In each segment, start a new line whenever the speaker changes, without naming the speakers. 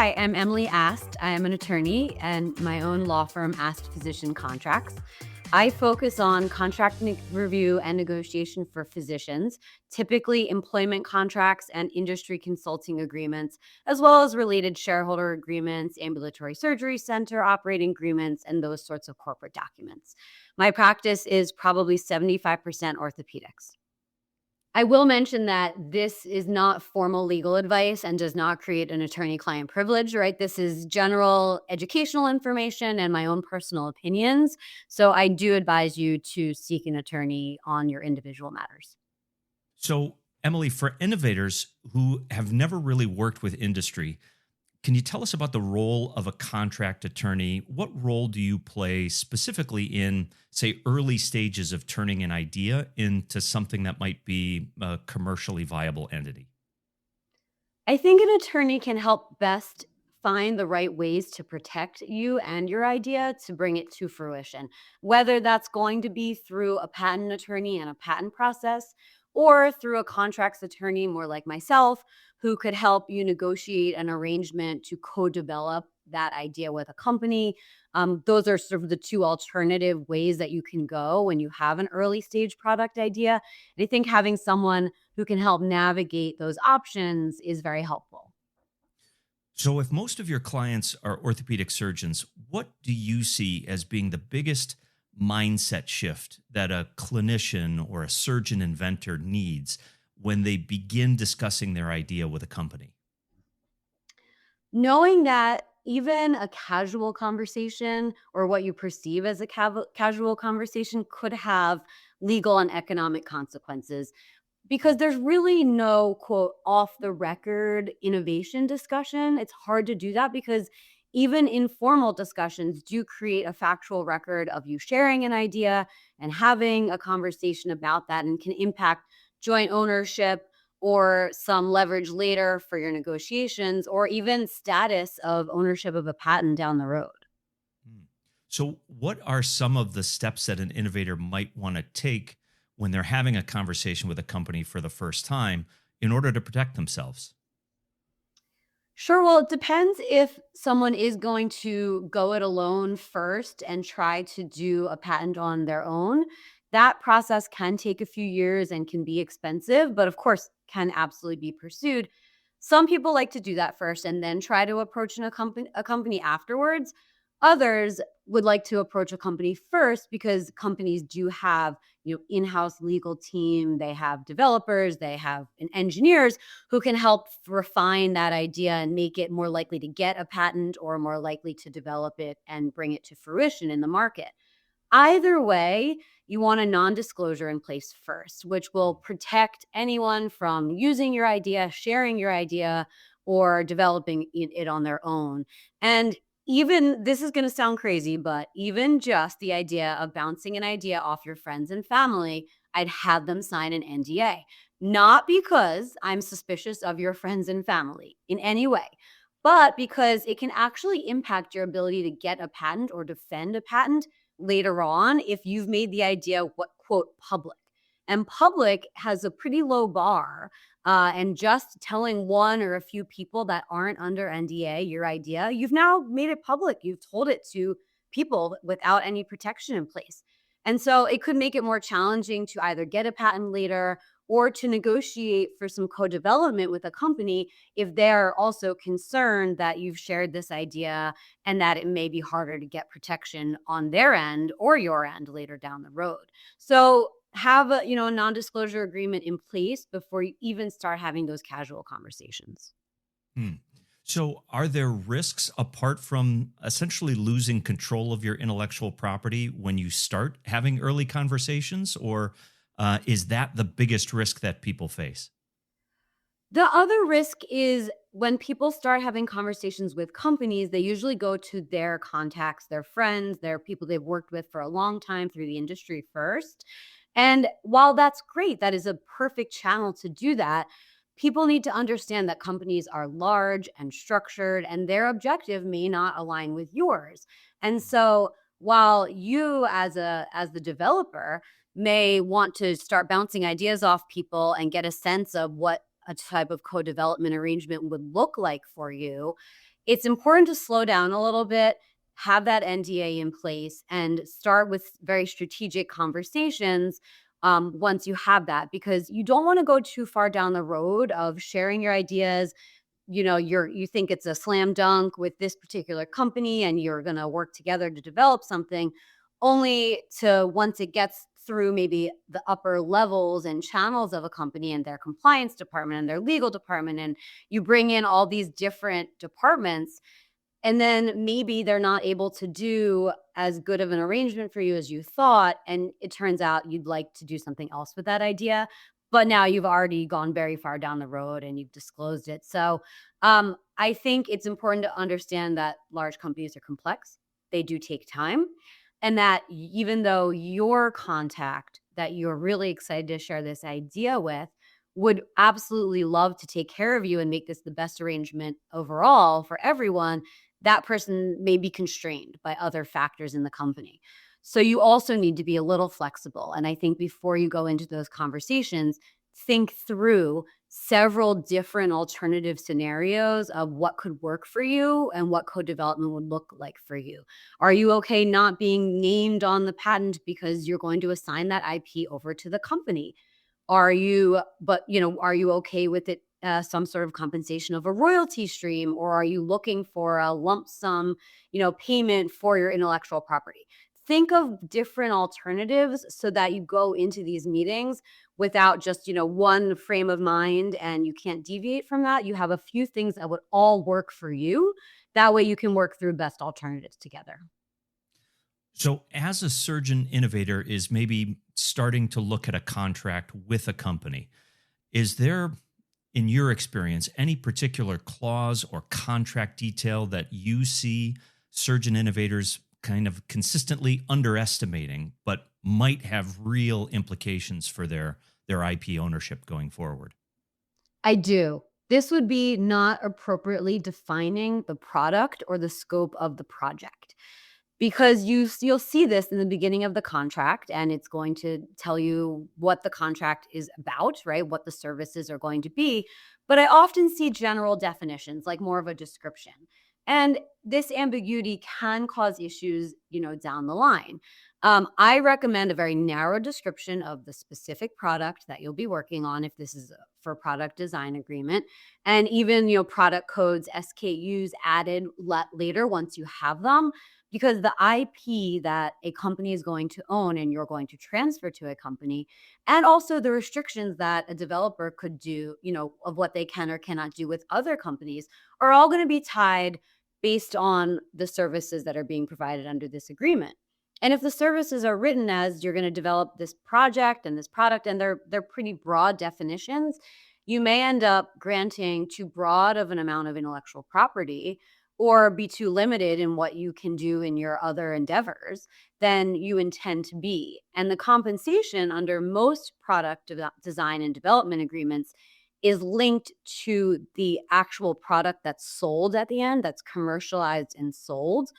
Hi, I'm Emily Ast. I am an attorney and my own law firm, Ast Physician Contracts. I focus on contract review and negotiation for physicians, typically employment contracts and industry consulting agreements, as well as related shareholder agreements, ambulatory surgery center operating agreements, and those sorts of corporate documents. My practice is probably 75% orthopedics. I will mention that this is not formal legal advice and does not create an attorney-client privilege, right? This is general educational information and my own personal opinions. So I do advise you to seek an attorney on your individual matters.
So, Emily, for innovators who have never really worked with industry, can you tell us about the role of a contract attorney? What role do you play specifically in, say, early stages of turning an idea into something that might be a commercially viable entity?
I think an attorney can help best find the right ways to protect you and your idea to bring it to fruition, whether that's going to be through a patent attorney and a patent process or through a contracts attorney, more like myself, who could help you negotiate an arrangement to co develop that idea with a company. Those are sort of the two alternative ways that you can go when you have an early stage product idea. And I think having someone who can help navigate those options is very helpful.
So, if most of your clients are orthopedic surgeons, what do you see as being the biggest mindset shift that a clinician or a surgeon inventor needs when they begin discussing their idea with a company?
Knowing that even a casual conversation or what you perceive as a casual conversation could have legal and economic consequences because there's really no quote off the record innovation discussion. It's hard to do that because even informal discussions do create a factual record of you sharing an idea and having a conversation about that and can impact joint ownership or some leverage later for your negotiations or even status of ownership of a patent down the road.
Hmm. So, what are some of the steps that an innovator might want to take when they're having a conversation with a company for the first time in order to protect themselves?
Sure. Well, it depends if someone is going to go it alone first and try to do a patent on their own. That process can take a few years and can be expensive, but of course, can absolutely be pursued. Some people like to do that first and then try to approach a company afterwards. Others would like to approach a company first because companies do have, in-house legal team, they have developers, they have engineers who can help refine that idea and make it more likely to get a patent or more likely to develop it and bring it to fruition in the market. Either way, you want a non disclosure in place first, which will protect anyone from using your idea, sharing your idea, or developing it on their own. And even this is going to sound crazy, but even just the idea of bouncing an idea off your friends and family, I'd have them sign an NDA. Not because I'm suspicious of your friends and family in any way, but because it can actually impact your ability to get a patent or defend a patent later on if you've made the idea what quote public. And public has a pretty low bar. And just telling one or a few people that aren't under NDA your idea, you've now made it public. You've told it to people without any protection in place. And so it could make it more challenging to either get a patent later or to negotiate for some co-development with a company if they're also concerned that you've shared this idea and that it may be harder to get protection on their end or your end later down the road. So have a non-disclosure agreement in place before you even start having those casual conversations.
Hmm. So, are there risks apart from essentially losing control of your intellectual property when you start having early conversations, or is that the biggest risk that people face?
The other risk is when people start having conversations with companies, they usually go to their contacts, their friends, their people they've worked with for a long time through the industry first. And while that's great, that is a perfect channel to do that. People need to understand that companies are large and structured, and their objective may not align with yours. And so, while you, as the developer, may want to start bouncing ideas off people and get a sense of what a type of co-development arrangement would look like for you, it's important to slow down a little bit, have that NDA in place, and start with very strategic conversations once you have that, because you don't want to go too far down the road of sharing your ideas. You think it's a slam dunk with this particular company and you're going to work together to develop something, only to, once it gets through maybe the upper levels and channels of a company and their compliance department and their legal department, and you bring in all these different departments, and then maybe they're not able to do as good of an arrangement for you as you thought, and it turns out you'd like to do something else with that idea, but now you've already gone very far down the road and you've disclosed it. So, I think it's important to understand that large companies are complex. They do take time, and that even though your contact that you're really excited to share this idea with would absolutely love to take care of you and make this the best arrangement overall for everyone, that person may be constrained by other factors in the company. So you also need to be a little flexible. And I think before you go into those conversations, think through several different alternative scenarios of what could work for you and what co-development would look like for you. Are you okay not being named on the patent because you're going to assign that IP over to the company? Are you okay with it, some sort of compensation of a royalty stream, or are you looking for a lump sum, payment for your intellectual property? Think of different alternatives so that you go into these meetings without just, one frame of mind and you can't deviate from that. You have a few things that would all work for you. That way you can work through best alternatives together.
So, as a surgeon innovator is maybe starting to look at a contract with a company, is there, in your experience, any particular clause or contract detail that you see surgeon innovators kind of consistently underestimating, but might have real implications for their IP ownership going forward?
I do. This would be not appropriately defining the product or the scope of the project, because you'll see this in the beginning of the contract, and it's going to tell you what the contract is about, right? What the services are going to be. But I often see general definitions, like more of a description. And this ambiguity can cause issues, down the line. I recommend a very narrow description of the specific product that you'll be working on if this is for product design agreement, and even, product codes, SKUs added later once you have them, because the IP that a company is going to own and you're going to transfer to a company, and also the restrictions that a developer could do, of what they can or cannot do with other companies, are all going to be tied based on the services that are being provided under this agreement. And if the services are written as you're going to develop this project and this product, and they're pretty broad definitions, you may end up granting too broad of an amount of intellectual property, or be too limited in what you can do in your other endeavors than you intend to be. And the compensation under most product design and development agreements is linked to the actual product that's sold at the end, that's commercialized and sold,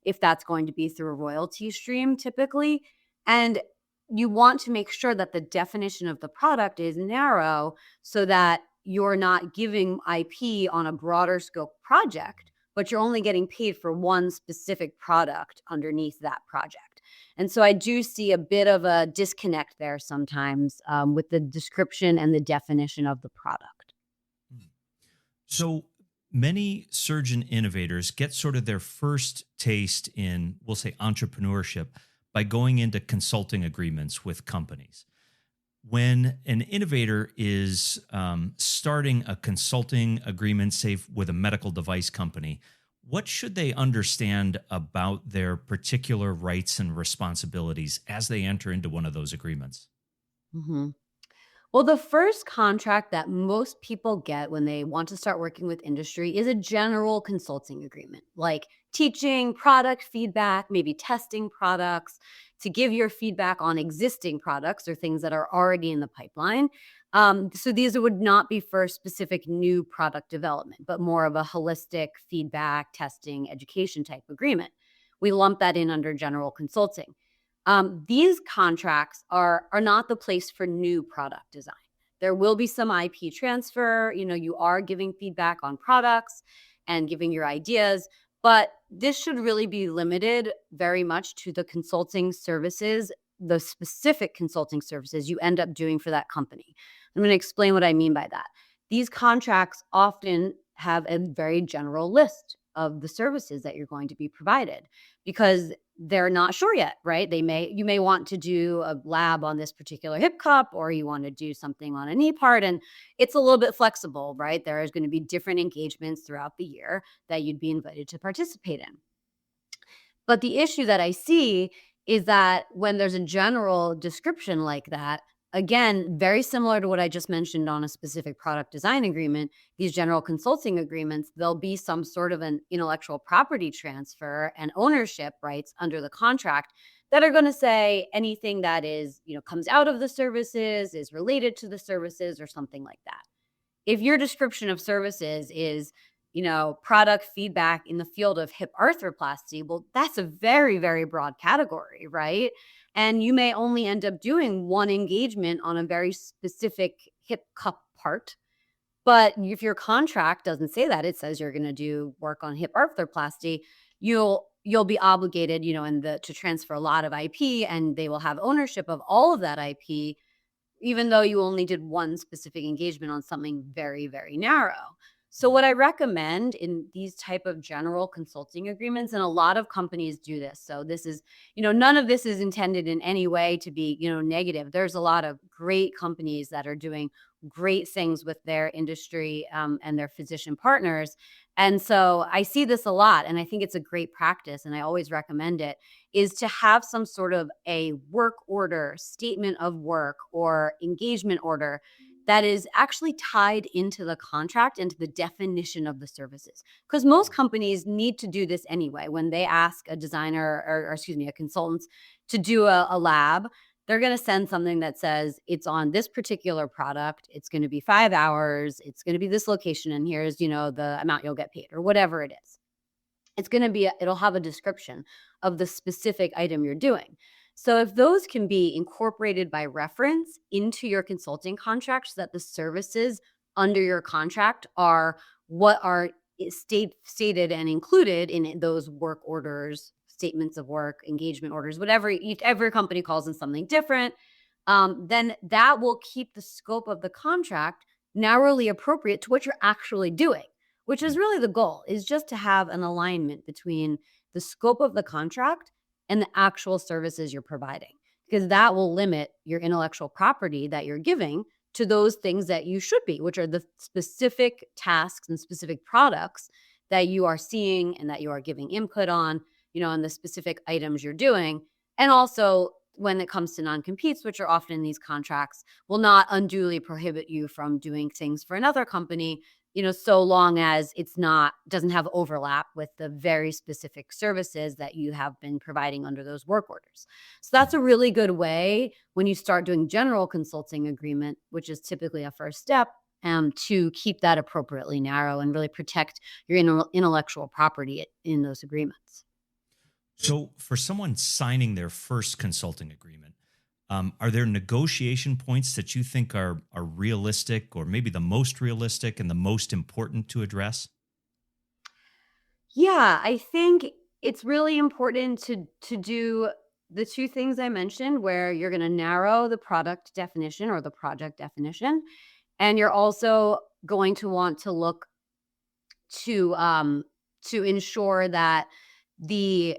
if that's going to be through a royalty stream typically. And you want to make sure that the definition of the product is narrow so that you're not giving IP on a broader scope project, but you're only getting paid for one specific product underneath that project. And so I do see a bit of a disconnect there sometimes, with the description and the definition of the product.
So many surgeon innovators get sort of their first taste in, we'll say, entrepreneurship by going into consulting agreements with companies. When an innovator is starting a consulting agreement, say with a medical device company, what should they understand about their particular rights and responsibilities as they enter into one of those agreements?
Mhm. Well, the first contract that most people get when they want to start working with industry is a general consulting agreement, like teaching, product feedback, maybe testing products, to give your feedback on existing products or things that are already in the pipeline. So these would not be for specific new product development, but more of a holistic feedback, testing, education type agreement. We lump that in under general consulting. These contracts are not the place for new product design. There will be some IP transfer. You are giving feedback on products and giving your ideas, but this should really be limited very much to the consulting services, the specific consulting services you end up doing for that company. I'm going to explain what I mean by that. These contracts often have a very general list of the services that you're going to be provided because they're not sure yet, right? You may want to do a lab on this particular hip cup, or you want to do something on a knee part, and it's a little bit flexible, right? There is going to be different engagements throughout the year that you'd be invited to participate in. But the issue that I see is that when there's a general description like that, again, very similar to what I just mentioned on a specific product design agreement, these general consulting agreements, there'll be some sort of an intellectual property transfer and ownership rights under the contract that are going to say anything that comes out of the services, is related to the services, or something like that. If your description of services is, product feedback in the field of hip arthroplasty, well, that's a very, very broad category, right? And you may only end up doing one engagement on a very specific hip cup part. But if your contract doesn't say that, it says you're going to do work on hip arthroplasty, you'll be obligated, to transfer a lot of IP, and they will have ownership of all of that IP, even though you only did one specific engagement on something very, very narrow. So what I recommend in these type of general consulting agreements, and a lot of companies do this. So this is, none of this is intended in any way to be, negative. There's a lot of great companies that are doing great things with their industry and their physician partners. And so I see this a lot, and I think it's a great practice, and I always recommend it, is to have some sort of a work order, statement of work, or engagement order that is actually tied into the contract, into the definition of the services. Because most companies need to do this anyway. When they ask a designer or excuse me, a consultant to do a lab, they're going to send something that says it's on this particular product. It's going to be 5 hours. It's going to be this location. And here's, the amount you'll get paid, or whatever it is. It'll have a description of the specific item you're doing. So if those can be incorporated by reference into your consulting contract, so that the services under your contract are what are stated and included in those work orders, statements of work, engagement orders, whatever every company calls them something different, then that will keep the scope of the contract narrowly appropriate to what you're actually doing, which is really the goal, is just to have an alignment between the scope of the contract and the actual services you're providing, because that will limit your intellectual property that you're giving to those things that you should be, which are the specific tasks and specific products that you are seeing and that you are giving input on, and the specific items you're doing. And also, when it comes to non-competes, which are often in these contracts, will not unduly prohibit you from doing things for another company, so long as doesn't have overlap with the very specific services that you have been providing under those work orders. So that's a really good way when you start doing general consulting agreement, which is typically a first step, to keep that appropriately narrow and really protect your intellectual property in those agreements.
So, for someone signing their first consulting agreement, are there negotiation points that you think are realistic, or maybe the most realistic and the most important to address?
Yeah, I think it's really important to do the two things I mentioned, where you're going to narrow the product definition or the project definition, and you're also going to want to look to ensure that the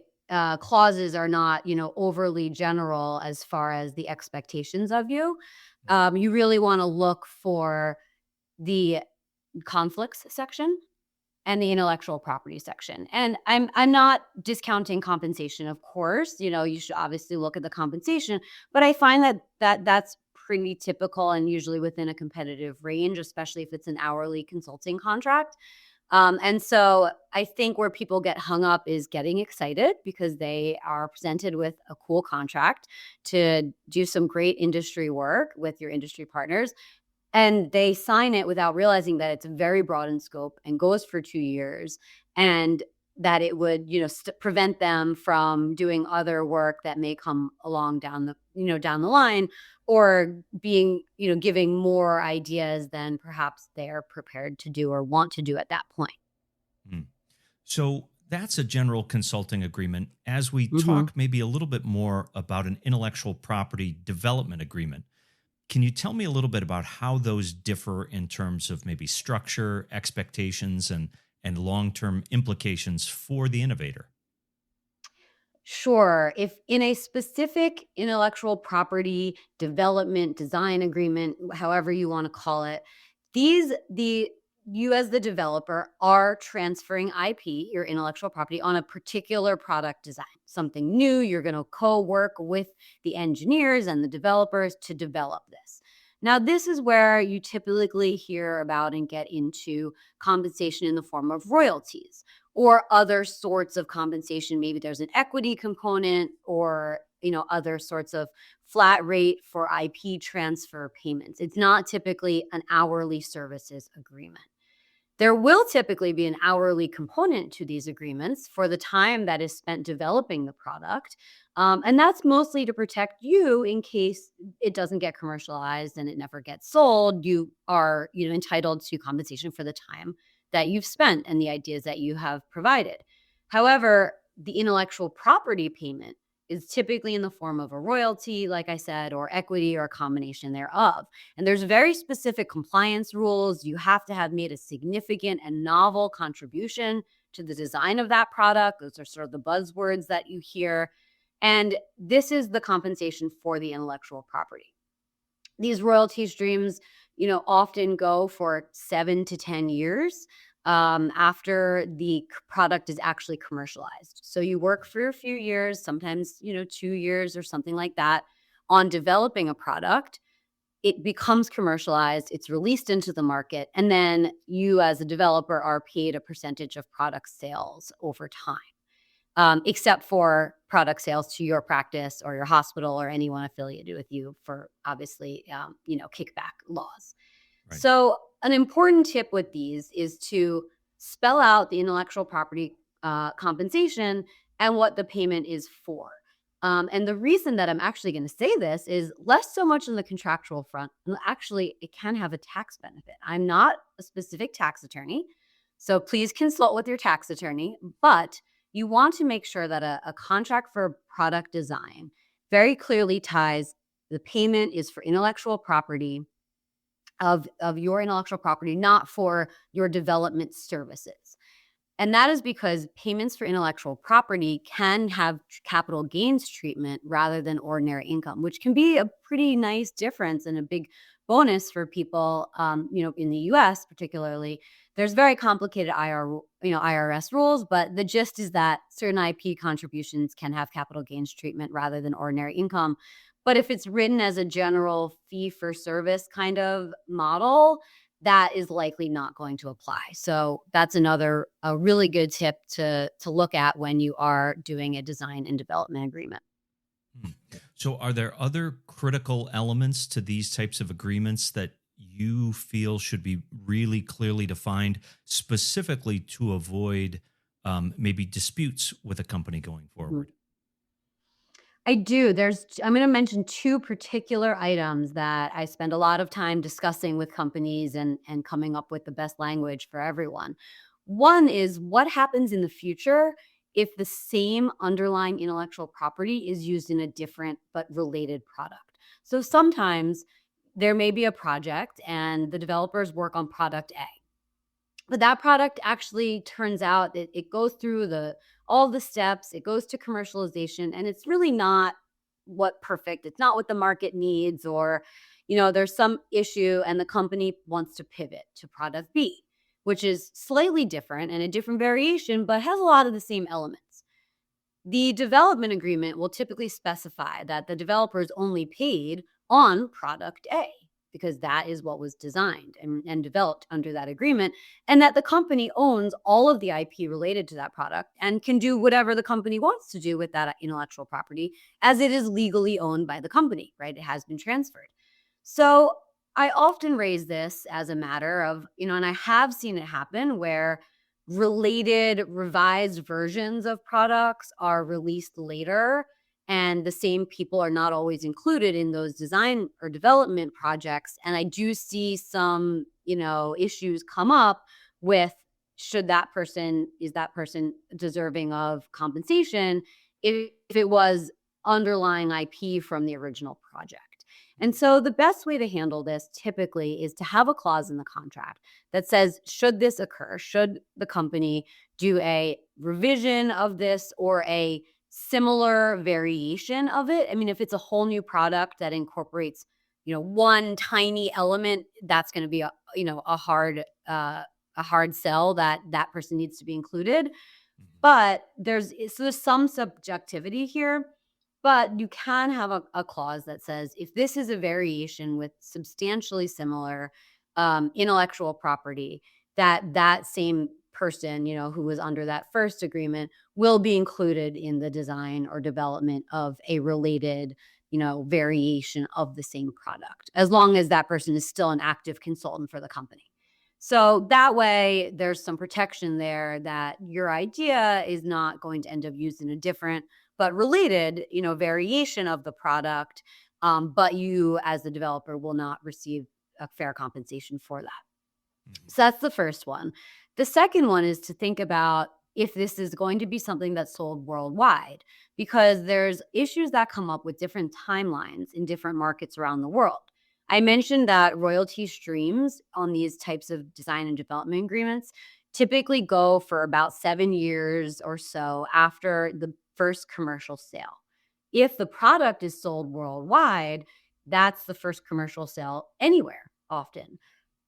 clauses are not, overly general as far as the expectations of you. You really want to look for the conflicts section and the intellectual property section. And I'm not discounting compensation, of course. You should obviously look at the compensation, but I find that that's pretty typical and usually within a competitive range, especially if it's an hourly consulting contract. And so I think where people get hung up is getting excited because they are presented with a cool contract to do some great industry work with your industry partners. And they sign it without realizing that it's very broad in scope and goes for 2 years, and that it would, prevent them from doing other work that may come along down the line, or being, giving more ideas than perhaps they're prepared to do or want to do at that point.
Mm. So that's a general consulting agreement. As we
Mhm.
talk maybe a little bit more about an intellectual property development agreement, can you tell me a little bit about how those differ in terms of maybe structure, expectations, and long-term implications for the innovator?
Sure. If in a specific intellectual property development design agreement, however you want to call it, the you as the developer are transferring IP, your intellectual property, on a particular product design, something new. You're going to co-work with the engineers and the developers to develop this. Now, this is where you typically hear about and get into compensation in the form of royalties or other sorts of compensation. Maybe there's an equity component, or other sorts of flat rate for IP transfer payments. It's not typically an hourly services agreement. There will typically be an hourly component to these agreements for the time that is spent developing the product. And that's mostly to protect you in case it doesn't get commercialized and it never gets sold. You are, entitled to compensation for the time that you've spent and the ideas that you have provided. However, the intellectual property payment is typically in the form of a royalty, like I said, or equity, or a combination thereof. And there's very specific compliance rules. You have to have made a significant and novel contribution to the design of that product. Those are sort of the buzzwords that you hear. And this is the compensation for the intellectual property. These royalty streams, often go for 7 to 10 years after the product is actually commercialized. So you work for a few years, sometimes, 2 years or something like that, on developing a product. It becomes commercialized, it's released into the market, and then you as a developer are paid a percentage of product sales over time, except for product sales to your practice or your hospital or anyone affiliated with you for obviously, kickback laws.
Right.
So, an important tip with these is to spell out the intellectual property compensation and what the payment is for. And the reason that I'm actually going to say this is less so much on the contractual front. Actually, it can have a tax benefit. I'm not a specific tax attorney, so please consult with your tax attorney. But you want to make sure that a contract for product design very clearly ties the payment is for intellectual property of your intellectual property, not for your development services. And that is because payments for intellectual property can have capital gains treatment rather than ordinary income, which can be a pretty nice difference and a big bonus for people, in the US particularly. There's very complicated IRS rules, but the gist is that certain IP contributions can have capital gains treatment rather than ordinary income. But if it's written as a general fee for service kind of model, that is likely not going to apply. So that's another a really good tip to look at when you are doing a design and development agreement.
Hmm. So, are there other critical elements to these types of agreements that you feel should be really clearly defined, specifically to avoid maybe disputes with a company going
Mhm.
forward?
I do. I'm going to mention two particular items that I spend a lot of time discussing with companies and coming up with the best language for everyone. One is what happens in the future if the same underlying intellectual property is used in a different but related product. So sometimes there may be a project and the developers work on product A. But that product actually turns out it goes through the all the steps, it goes to commercialization, and it's really not it's not what the market needs, or there's some issue and the company wants to pivot to product B, which is slightly different and a different variation, but has a lot of the same elements. The development agreement will typically specify that the developer is only paid on product A, because that is what was designed and developed under that agreement, and that the company owns all of the IP related to that product and can do whatever the company wants to do with that intellectual property as it is legally owned by the company, right? It has been transferred. So I often raise this as a matter of, and I have seen it happen where related revised versions of products are released later, and the same people are not always included in those design or development projects. And I do see some, issues come up with, is that person deserving of compensation if it was underlying IP from the original project. And so the best way to handle this typically is to have a clause in the contract that says, should this occur, should the company do a revision of this or a similar variation of it. I mean, if it's a whole new product that incorporates, one tiny element, that's going to be a hard sell that that person needs to be included.
Mhm.
But there's some subjectivity here, but you can have a clause that says if this is a variation with substantially similar intellectual property, that same person, who was under that first agreement will be included in the design or development of a related, variation of the same product, as long as that person is still an active consultant for the company. So that way, there's some protection there that your idea is not going to end up used in a different but related, variation of the product. But you, as the developer, will not receive a fair compensation for that.
Mhm.
So that's the first one. The second one is to think about if this is going to be something that's sold worldwide, because there's issues that come up with different timelines in different markets around the world. I mentioned that royalty streams on these types of design and development agreements typically go for about 7 years or so after the first commercial sale. If the product is sold worldwide, that's the first commercial sale anywhere often.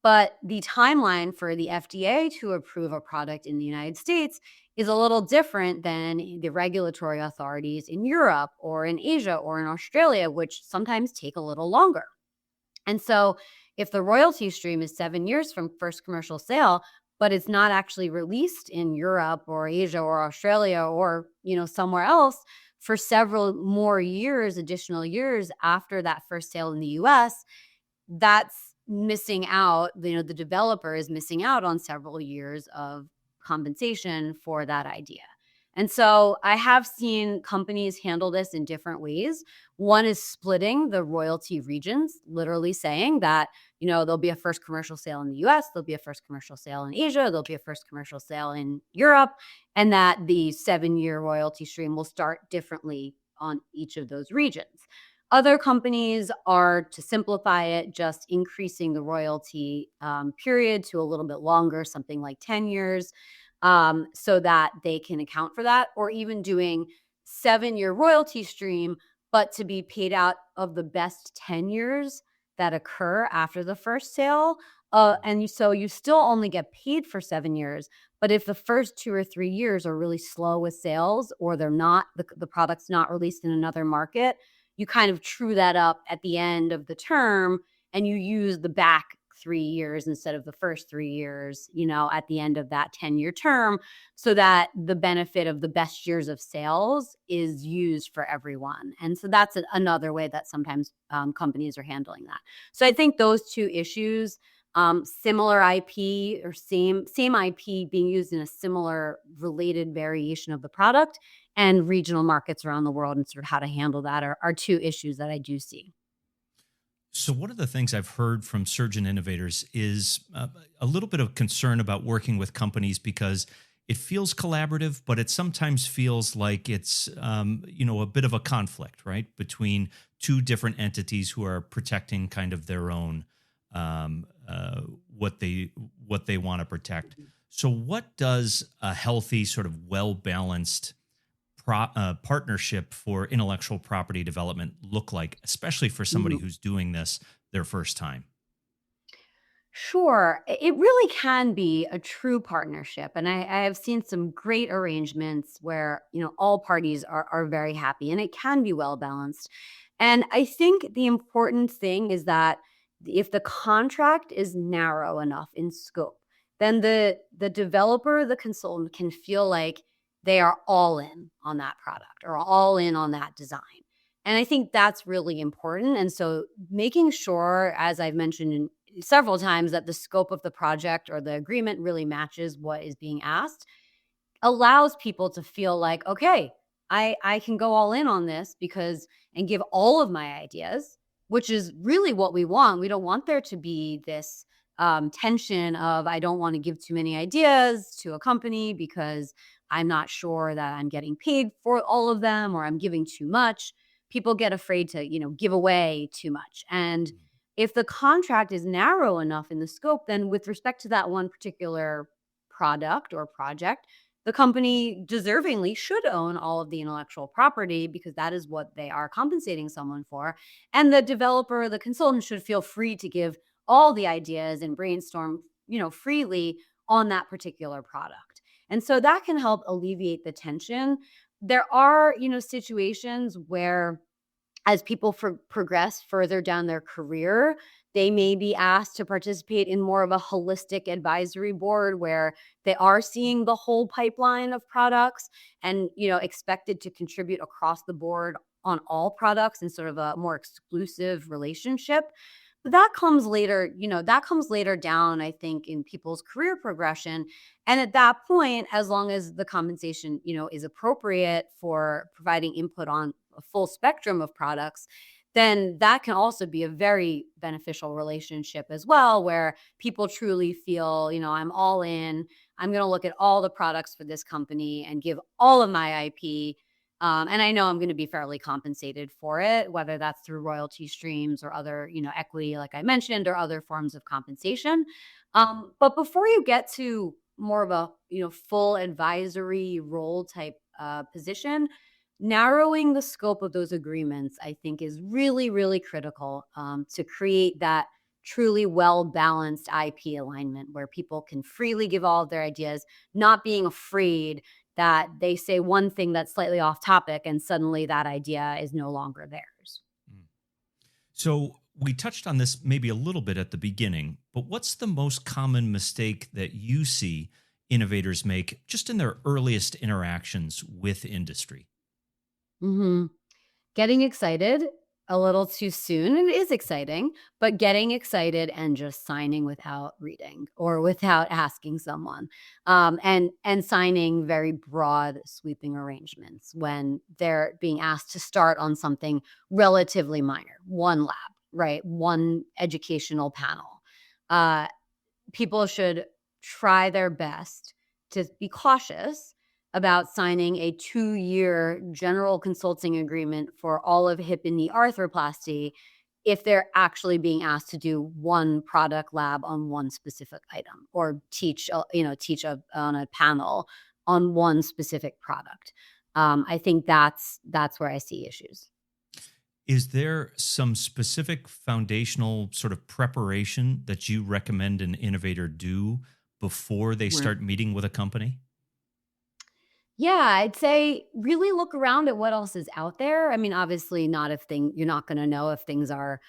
But the timeline for the FDA to approve a product in the United States is a little different than the regulatory authorities in Europe or in Asia or in Australia, which sometimes take a little longer. And so, if the royalty stream is 7 years from first commercial sale, but it's not actually released in Europe or Asia or Australia or somewhere else for several more years, additional years after that first sale in the U.S., that's missing out. The developer is missing out on several years of compensation for that idea. And so I have seen companies handle this in different ways. One is splitting the royalty regions, literally saying that, there'll be a first commercial sale in the US, there'll be a first commercial sale in Asia, there'll be a first commercial sale in Europe, and that the 7-year royalty stream will start differently on each of those regions. Other companies are, to simplify it, just increasing the royalty period to a little bit longer, something like 10 years, so that they can account for that, or even doing 7-year royalty stream, but to be paid out of the best 10 years that occur after the first sale. So you still only get paid for 7 years, but if the first 2 or 3 years are really slow with sales, or the product's not released in another market, you kind of true that up at the end of the term and you use the back 3 years instead of the first 3 years, at the end of that 10-year term, so that the benefit of the best years of sales is used for everyone. And so that's another way that sometimes companies are handling that. So I think those two issues, similar IP or same IP being used in a similar related variation of the product, and regional markets around the world and sort of how to handle that are two issues that I do see.
So, one of the things I've heard from surgeon innovators is a little bit of concern about working with companies because it feels collaborative, but it sometimes feels like it's a bit of a conflict, right, between two different entities who are protecting kind of their own um, uh, what they want to protect.
Mhm.
So, what does a healthy, sort of well balanced partnership for intellectual property development look like, especially for somebody
Mhm.
who's doing this their first time?
Sure. It really can be a true partnership. And I have seen some great arrangements where, all parties are very happy and it can be well balanced. And I think the important thing is that if the contract is narrow enough in scope, then the developer, the consultant can feel like they are all in on that product or all in on that design. And I think that's really important. And so making sure, as I've mentioned several times, that the scope of the project or the agreement really matches what is being asked allows people to feel like, okay, I can go all in on this because and give all of my ideas, which is really what we want. We don't want there to be this tension of I don't want to give too many ideas to a company because I'm not sure that I'm getting paid for all of them or I'm giving too much. People get afraid to, give away too much. And if the contract is narrow enough in the scope, then with respect to that one particular product or project, the company deservingly should own all of the intellectual property because that is what they are compensating someone for. And the developer or the consultant should feel free to give all the ideas and brainstorm, freely on that particular product. And so that can help alleviate the tension. There are, situations where as people progress further down their career, they may be asked to participate in more of a holistic advisory board where they are seeing the whole pipeline of products and, expected to contribute across the board on all products in sort of a more exclusive relationship. But that comes later down, I think, in people's career progression. And at that point, as long as the compensation, is appropriate for providing input on a full spectrum of products, then that can also be a very beneficial relationship as well, where people truly feel, I'm all in. I'm going to look at all the products for this company and give all of my IP. And I know I'm going to be fairly compensated for it, whether that's through royalty streams or other, equity, like I mentioned, or other forms of compensation. But before you get to more of a, full advisory role type position, narrowing the scope of those agreements, I think, is really, really critical to create that truly well balanced IP alignment where people can freely give all of their ideas, not being afraid that they say one thing that's slightly off topic and suddenly that idea is no longer theirs.
Mm. So we touched on this maybe a little bit at the beginning, but what's the most common mistake that you see innovators make just in their earliest interactions with industry?
hmm Getting excited a little too soon, and it is exciting, but getting excited and just signing without reading or without asking someone, and signing very broad, sweeping arrangements when they're being asked to start on something relatively minor, one lab, right? One educational panel. Uh, People should try their best to be cautious about signing a 2-year general consulting agreement for all of hip and knee arthroplasty if they're actually being asked to do one product lab on one specific item or on a panel on one specific product. I think that's where I see issues.
Is there some specific foundational sort of preparation that you recommend an innovator do before they start meeting with a company?
Yeah, I'd say really look around at what else is out there. I mean, obviously not if you're not gonna know if things are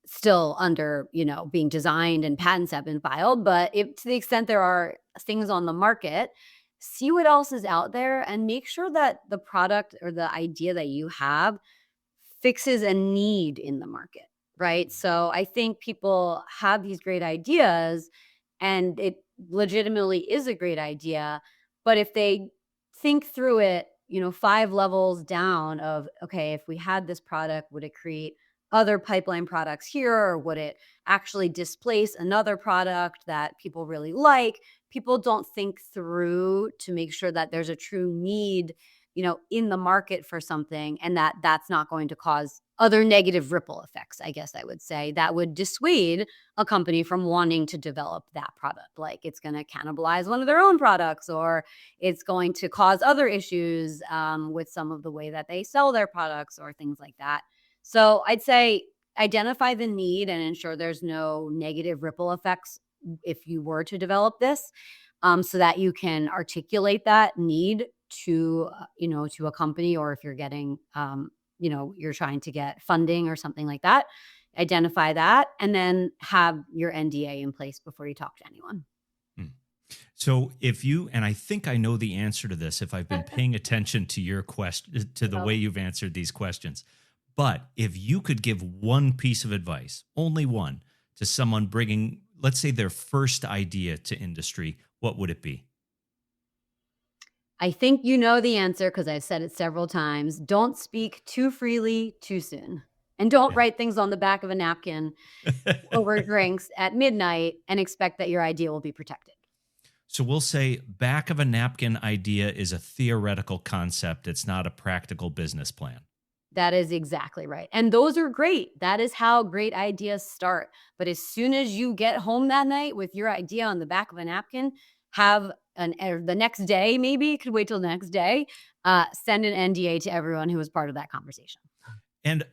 still under, being designed and patents have been filed, but if to the extent there are things on the market, see what else is out there and make sure that the product or the idea that you have fixes a need in the market, right? So I think people have these great ideas and it legitimately is a great idea, but if they think through it, 5 levels down of, okay, if we had this product, would it create other pipeline products here or would it actually displace another product that people really like? People don't think through to make sure that there's a true need, in the market for something and that that's not going to cause other negative ripple effects, I guess I would say, that would dissuade a company from wanting to develop that product. Like it's going to cannibalize one of their own products or it's going to cause other issues with some of the way that they sell their products or things like that. So I'd say identify the need and ensure there's no negative ripple effects if you were to develop this, so that you can articulate that need to to a company or if you're getting you're trying to get funding or something like that. Identify that and then have your NDA in place before you talk to anyone.
Hmm. So if you, and I think I know the answer to this if I've been paying attention to your question, to the way you've answered these questions. But if you could give one piece of advice, only one, to someone bringing, let's say, their first idea to industry, what would it be?
I think you know the answer because I've said it several times. Don't speak too freely too soon. And don't
Yeah.
write things on the back of a napkin over drinks at midnight and expect that your idea will be protected.
So we'll say back of a napkin idea is a theoretical concept. It's not a practical business plan.
That is exactly right. And those are great. That is how great ideas start. But as soon as you get home that night with your idea on the back of a napkin, have the next day, maybe you could wait till the next day, send an NDA to everyone who was part of that conversation.
And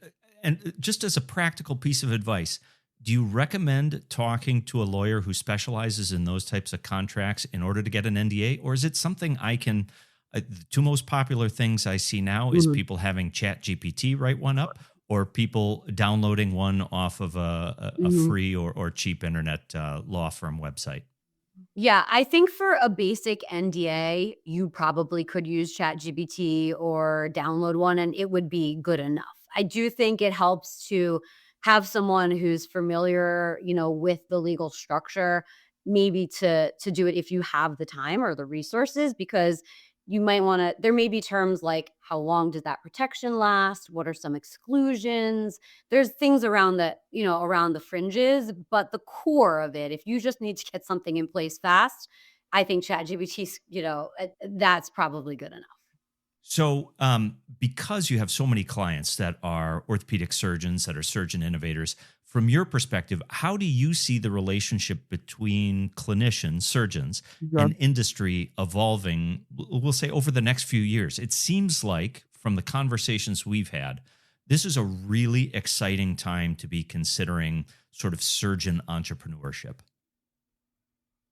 just as a practical piece of advice, do you recommend talking to a lawyer who specializes in those types of contracts in order to get an NDA, or is it something I can? The two most popular things I see now is
Mhm.
people having Chat GPT write one up, or people downloading one off of a
Mhm.
free or cheap internet law firm website.
Yeah, I think for a basic NDA, you probably could use ChatGPT or download one and it would be good enough. I do think it helps to have someone who's familiar, with the legal structure, maybe to do it if you have the time or the resources because you might want to there may be terms like how long does that protection last? What are some exclusions? There's things around around the fringes, but the core of it, if you just need to get something in place fast, I think ChatGPT, that's probably good enough.
So, because you have so many clients that are orthopedic surgeons, that are surgeon innovators, from your perspective, how do you see the relationship between clinicians, surgeons,
Yep.
and industry evolving, we'll say, over the next few years? It seems like, from the conversations we've had, this is a really exciting time to be considering sort of surgeon entrepreneurship.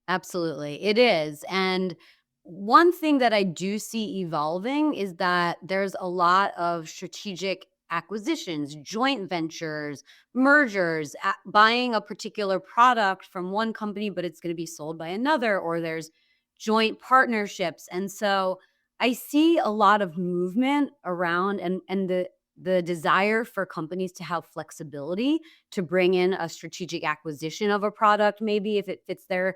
Absolutely. It is. And one thing that I do see evolving is that there's a lot of strategic acquisitions, joint ventures, mergers, buying a particular product from one company, but it's going to be sold by another, or there's joint partnerships. And so I see a lot of movement around and the desire for companies to have flexibility to bring in a strategic acquisition of a product, maybe if it fits their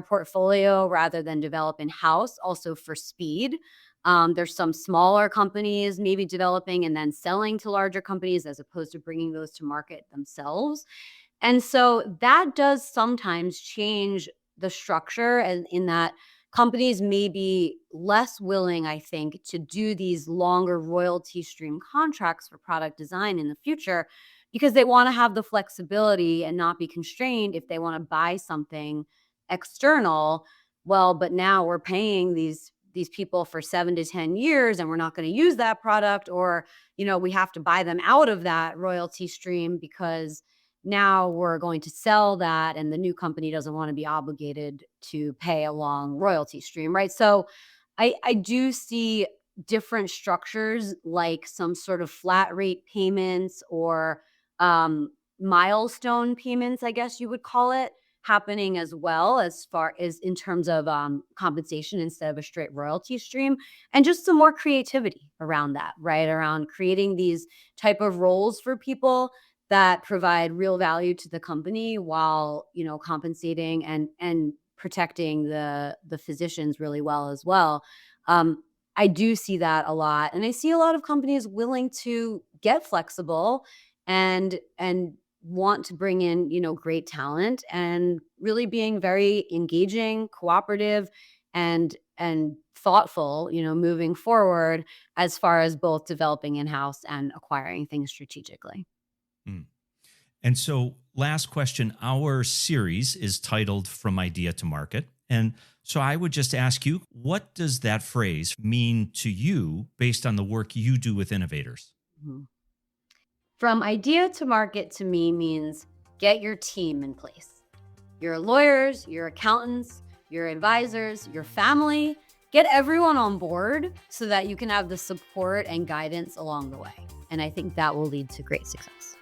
portfolio rather than develop in house, also for speed. There's some smaller companies maybe developing and then selling to larger companies as opposed to bringing those to market themselves. And so that does sometimes change the structure, and in that companies may be less willing, I think, to do these longer royalty stream contracts for product design in the future because they want to have the flexibility and not be constrained if they want to buy something external. Well, but now we're paying these people for 7 to 10 years and we're not going to use that product, or we have to buy them out of that royalty stream because now we're going to sell that and the new company doesn't want to be obligated to pay a long royalty stream, right? So I do see different structures like some sort of flat rate payments or um, milestone payments, I guess you would call it, happening as well as far as in terms of compensation instead of a straight royalty stream, and just some more creativity around that, right? Around creating these type of roles for people that provide real value to the company while compensating and protecting the physicians really well as well. um, I do see that a lot, and I see a lot of companies willing to get flexible and want to bring in great talent and really being very engaging, cooperative, and thoughtful moving forward as far as both developing in-house and acquiring things strategically.
Mm. And so, last question, our series is titled From Idea to Market. And so, I would just ask you, what does that phrase mean to you based on the work you do with innovators?
Mhm. From idea to market to me means get your team in place. Your lawyers, your accountants, your advisors, your family, get everyone on board so that you can have the support and guidance along the way. And I think that will lead to great success.